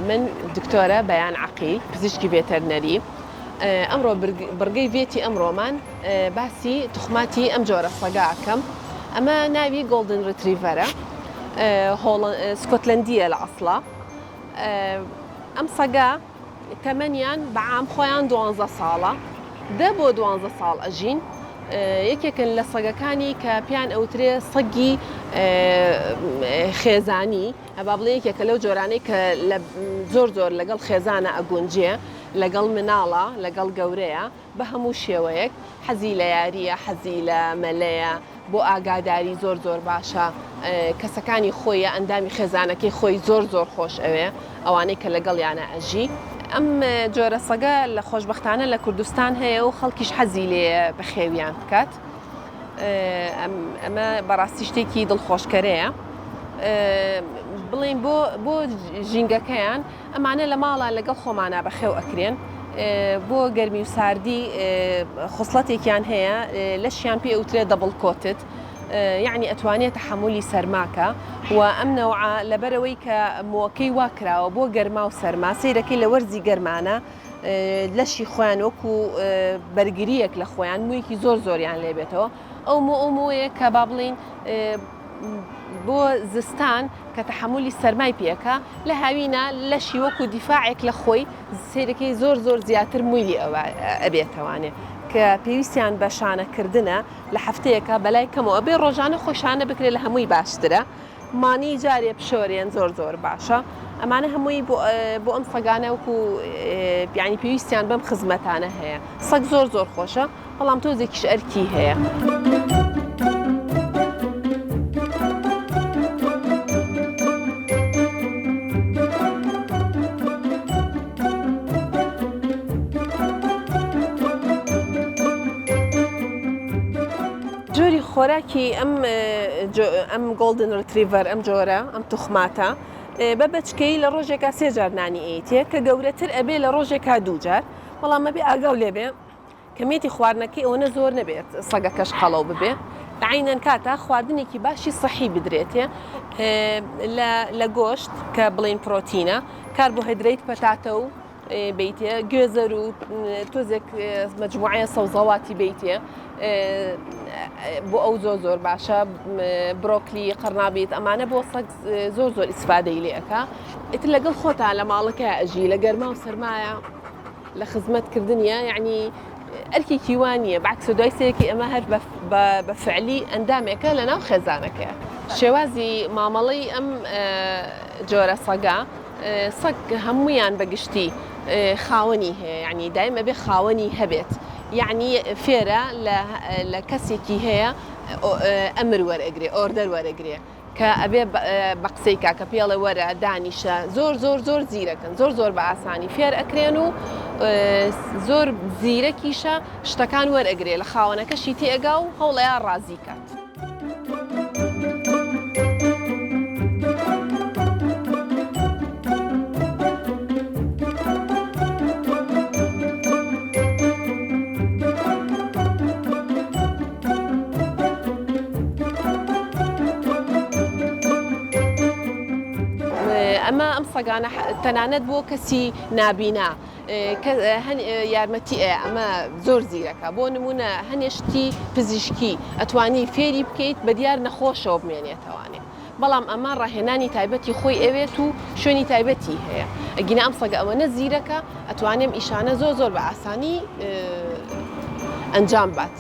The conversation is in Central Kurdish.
من دكتورة بيان عقيل پزیشکی ڤێتەرنەری. ئەمڕۆ بڕگەی ڤێتی ئەمڕۆمان باسی توخماتی ئەم جۆرە سەگاکەم. ئەمە ناوی گۆڵدن ریتریڤەرە، سکۆتلەندیە لە ئەسڵا. ئەم سەگا تەمەنیان بەعام خۆیان 12 ساڵە، 10 بۆ 12 ساڵ ئەژین. یەکێکن لە سەگەکانی کە پیان ئەوترێ سەگی خێزانی، هەبا بڵێ یەکێکە لەو جۆرانەی کە زۆر لەگەڵ خێزانە ئەگونجێ، لەگەڵ مناڵە، لەگەڵ گەورەیە، بە هەموو شێوەیەک حەزی لە یاریە، حەزی لە مەلەیە، بۆ ئاگاداری زۆر باشە. کەسەکانی خۆیە، ئەندامی خێزانەکەی خۆی زۆر خۆش ئەوێ، ئەوانەی کە لەگەڵیانە ئەژی. ئەم جۆرە سەگە لە خۆشبەختانە لە کوردستان هەیە و خەڵکیش حەزی لێ بەخێویان بکات. ئەمە بەڕاستی شتێکی دڵخۆشکەرەیە. بڵێن بۆ ژینگەکەیان ئەمانە لە ماڵە لەگەڵ خۆمانە بەخێو ئەکرێن. بۆ گەرمی و ساردی خۆسڵەتێکیان هەیە، لەشیان پێ ئەوترێ دەبڵ کۆتت، یعنی ئەتوانێت تەحملی سەرماکە و ئەم نەوعە لەبەرەوەی کە مۆکەی واکراوە بۆ گەرما و سەرما، سەیرەکەی لە وەرزی گەرمانە لەشی خۆیان وەکو بەرگریەک لە خۆیان موویەکی زۆریان لێبێتەوە. ئەو موەیە کە با بڵین بۆ زستان کە تەحملی سەرمای پێەکە، لە هاوینە لەشی وەکو دیفاعێک لە خۆی سەیرەکەی زۆر زیاتر مووی ئەبێتەوانێ، کە پێویستیان بە شانەکردنە لە هەفتەیەکە بەلای کەمەوە بێ ڕۆژانە خۆشانە بکرێت لە هەمووی باشترە. مانی جارێ پشۆرێن زۆر باشە. ئەمانە هەمووی بۆ ئەم سەگانە وەکو یعنی پێویستیان بەم خزمەتانە هەیە. سەگ زۆر خۆشە، بەڵام تۆزێکیش ئەرکی هەیە. جۆری خۆراکی ئەم گۆڵدن ریتریڤەر، ئەم جۆرە، ئەم توخماتە بە بەچکەی لە ڕۆژێکا 3 جار نانی ئەیتێ، کە گەورەتر ئەبێ لە ڕۆژێکا 2 جار. بەڵام ئەبێ ئاگاو لێبێ کەمێتی خواردنەکەی ئەوەنە زۆر نەبێت سەگەکەش قەڵەو ببێ. عینەن کاتە خواردنێکی باشی سەحی بدرێتێ لە گۆشت کە بڵین پرۆتینە، کاربۆهیدریت پەتاتە و بیتێ، گوێزەر و تۆزێک مەجموعەیە سەوزەواتی بیتێ، بۆ ئەو زۆر باشە. برۆکلی، قەرنابیت، ئەمانە بۆ سەگ زۆر ئیسفادەی لێەکە. ئیتر لەگەڵ خۆتان لە ماڵەکە ئەژی، لە گەرما و سەرمایە لە خزمەتکردنیە، یعنی ئەرکێکی وانە بەعکس دوای سەیەکی ئەمە هەر بە فعلی ئەندامێکە لە ناو خێزانەکە. شێوازی مامەڵەی ئەم جۆرە سەگا، سەگ هەموویان بەگشتی خاوەنی هەیە، یعنی دایمە بێ خاوەنی هەبێت، یعنی فێرە لە کەسێکی هەیە ئەمر وەرئەگرێ، ئۆردەر وەرەگرێ، کە ئەبێ بە قسەی کاکە پێڵە وەرە دانیشە. زۆر زیرەکەن، زۆر بە ئاسانی فێر ئەکرێن و زۆر زیرەکیشە شتەکان وەرئەگرێ، لە خاوەنەکەشی تێگا و هەوڵەیان ڕازی کات. ئەمە ئەم سەگانە تەنانەت بۆ کەسی نابینا یارمەتی ئەمە زۆر زیرەکە. بۆ نمونە هەنێشتی پزیشکی ئەتوانی فێری بکەیت بە دیار نەخۆشەوە بمێنێتەوانێ، بەڵام ئەمە ڕاهێنانی تایبەتی خۆی ئەوێت و شوێنی تایبەتی هەیە. ئەگینە ئەم سەگە ئەوەنە زیرەکە ئەتوانێم ئیشانە زۆر بە ئاسانی ئەنجام بات.